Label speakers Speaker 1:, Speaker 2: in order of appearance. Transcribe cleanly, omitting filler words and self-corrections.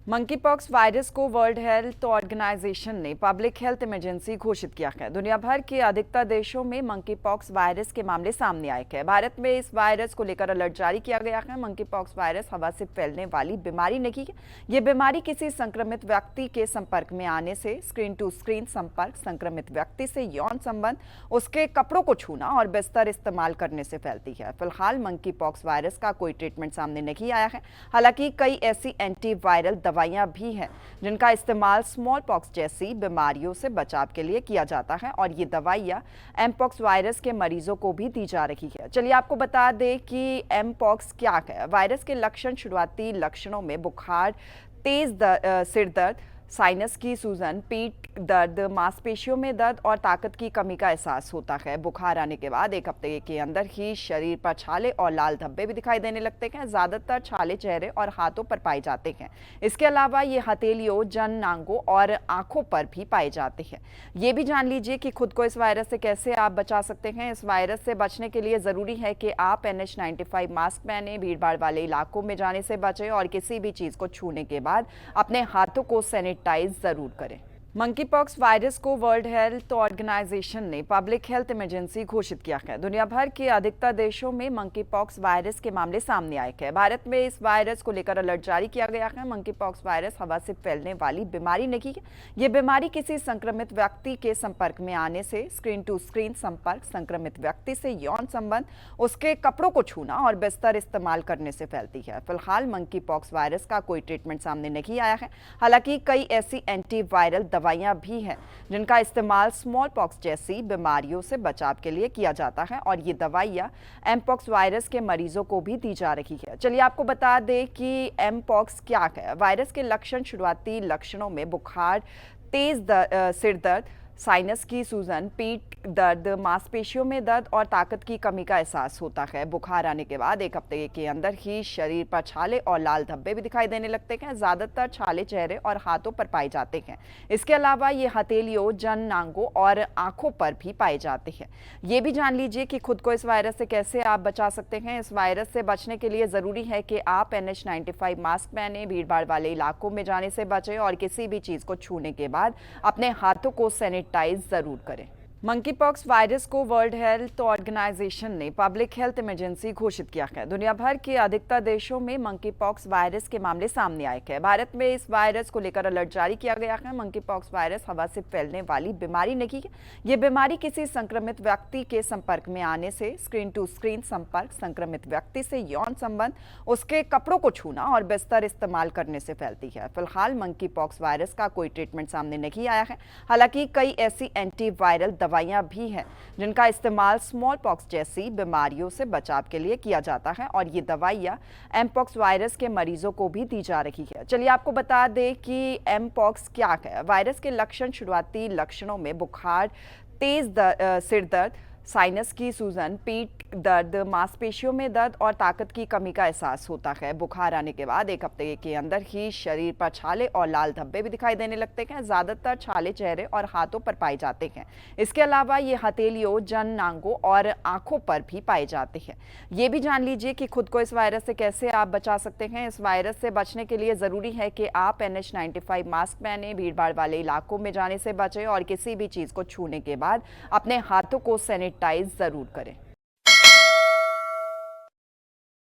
Speaker 1: Monkey pox virus को world health organisation ने public health emergency घोषित किया है। दुनिया भर के अधिकतर देशों में मंकी पॉक्स वायरस के मामले सामने आए हैं। भारत में इस वायरस को लेकर अलर्ट जारी किया गया है। मंकी पॉक्स वायरस हवा से फैलने वाली बीमारी नहीं है। ये बीमारी किसी संक्रमित व्यक्ति के संपर्क में आने से, स्क्रीन टू स्क्रीन संपर्क, संक्रमित व्यक्ति से यौन संबंध, उसके कपड़ों को छूना और बिस्तर इस्तेमाल करने से फैलती है। फिलहाल मंकी पॉक्स वायरस का कोई ट्रीटमेंट सामने नहीं आया है। हालांकि कई ऐसी एंटीवायरल दवाइयां भी हैं जिनका इस्तेमाल स्मॉल पॉक्स जैसी बीमारियों से बचाव के लिए किया जाता है और ये दवाइयां एमपॉक्स वायरस के मरीजों को भी दी जा रही है। चलिए आपको बता दें कि एमपॉक्स क्या है। वायरस के लक्षण शुरुआती लक्षणों में बुखार, तेज सिर दर्द, साइनस की सूजन, पीठ दर्द, मांसपेशियों में दर्द और ताकत की कमी का एहसास होता है। बुखार आने के बाद एक हफ्ते के अंदर ही शरीर पर छाले और लाल धब्बे भी दिखाई देने लगते हैं। ज्यादातर छाले चेहरे और हाथों पर पाए जाते हैं। इसके अलावा ये हथेलियों, जननांगों और आंखों पर भी पाए जाते हैं। ये भी जान लीजिए कि खुद को इस वायरस से कैसे आप बचा सकते हैं। इस वायरस से बचने के लिए जरूरी है कि आप NH95 मास्क पहने, भीड़भाड़ वाले इलाकों में जाने से बचें और किसी भी चीज को छूने के बाद अपने हाथों को सैनिटाइज जरूर करें। मंकी पॉक्स वायरस को वर्ल्ड हेल्थ ऑर्गेनाइजेशन ने पब्लिक हेल्थ इमरजेंसी घोषित किया है। दुनिया भर के अधिकतर देशों में मंकी पॉक्स वायरस के मामले सामने आए हैं। भारत में इस वायरस को लेकर अलर्ट जारी किया गया है। मंकी पॉक्स वायरस हवा से फैलने वाली बीमारी नहीं है। ये बीमारी किसी संक्रमित व्यक्ति के संपर्क में आने से, स्क्रीन टू स्क्रीन संपर्क, संक्रमित व्यक्ति से यौन संबंध, उसके कपड़ों को छूना और बिस्तर इस्तेमाल करने से फैलती है। फिलहाल मंकी पॉक्स वायरस का कोई ट्रीटमेंट सामने नहीं आया है। हालांकि कई ऐसी एंटीवायरल दवाइयां भी हैं जिनका इस्तेमाल स्मॉल पॉक्स जैसी बीमारियों से बचाव के लिए किया जाता है और ये दवाइयां एमपॉक्स वायरस के मरीजों को भी दी जा रही है। चलिए आपको बता दें कि एमपॉक्स क्या है। वायरस के लक्षण शुरुआती लक्षणों में बुखार, तेज सिर दर्द, साइनस की सूजन, पीठ दर्द, मांसपेशियों में दर्द और ताकत की कमी का एहसास होता है। बुखार आने के बाद एक हफ्ते के अंदर ही शरीर पर छाले और लाल धब्बे भी दिखाई देने लगते हैं। ज्यादातर छाले चेहरे और हाथों पर पाए जाते हैं। इसके अलावा ये हथेलियों, जननांगों और आंखों पर भी पाए जाते हैं। ये भी जान लीजिए कि खुद को इस वायरस से कैसे आप बचा सकते हैं। इस वायरस से बचने के लिए जरूरी है कि आप NH95 मास्क पहने, भीड़भाड़ वाले इलाकों में जाने से बचें और किसी भी चीज को छूने के बाद अपने हाथों को सैनिटाइज जरूर करें। मंकी पॉक्स वायरस को वर्ल्ड हेल्थ ऑर्गेनाइजेशन ने पब्लिक हेल्थ इमरजेंसी घोषित किया है। दुनिया भर के अधिकतर देशों में मंकी पॉक्स वायरस के मामले सामने आए हैं। भारत में इस वायरस को लेकर अलर्ट जारी किया गया है। मंकी पॉक्स वायरस हवा से फैलने वाली बीमारी नहीं है। ये बीमारी किसी संक्रमित व्यक्ति के संपर्क में आने से, स्क्रीन टू स्क्रीन संपर्क, संक्रमित व्यक्ति से यौन संबंध, उसके कपड़ों को छूना और बिस्तर इस्तेमाल करने से फैलती है। फिलहाल मंकी पॉक्स वायरस का कोई ट्रीटमेंट सामने नहीं आया है। हालांकि कई ऐसी एंटीवायरल दवाइयां भी हैं जिनका इस्तेमाल स्मॉल पॉक्स जैसी बीमारियों से बचाव के लिए किया जाता है और ये दवाइयां एमपॉक्स वायरस के मरीजों को भी दी जा रही है। चलिए आपको बता दें कि एमपॉक्स क्या है। वायरस के लक्षण शुरुआती लक्षणों में बुखार, तेज सिर दर्द, साइनस की सूजन, पीठ दर्द, मांसपेशियों में दर्द और ताकत की कमी का एहसास होता है। बुखार आने के बाद एक हफ्ते के अंदर ही शरीर पर छाले और लाल धब्बे भी दिखाई देने लगते हैं। ज्यादातर छाले चेहरे और हाथों पर पाए जाते हैं। इसके अलावा ये हथेलियों, जननांगों और आंखों पर भी पाए जाते हैं। ये भी जान लीजिए कि खुद को इस वायरस से कैसे आप बचा सकते हैं। इस वायरस से बचने के लिए जरूरी है कि आप NH95 मास्क पहने, भीड़भाड़ वाले इलाकों में जाने से बचें और किसी भी चीज को छूने के बाद अपने हाथों को सैनिटाइज जरूर करें।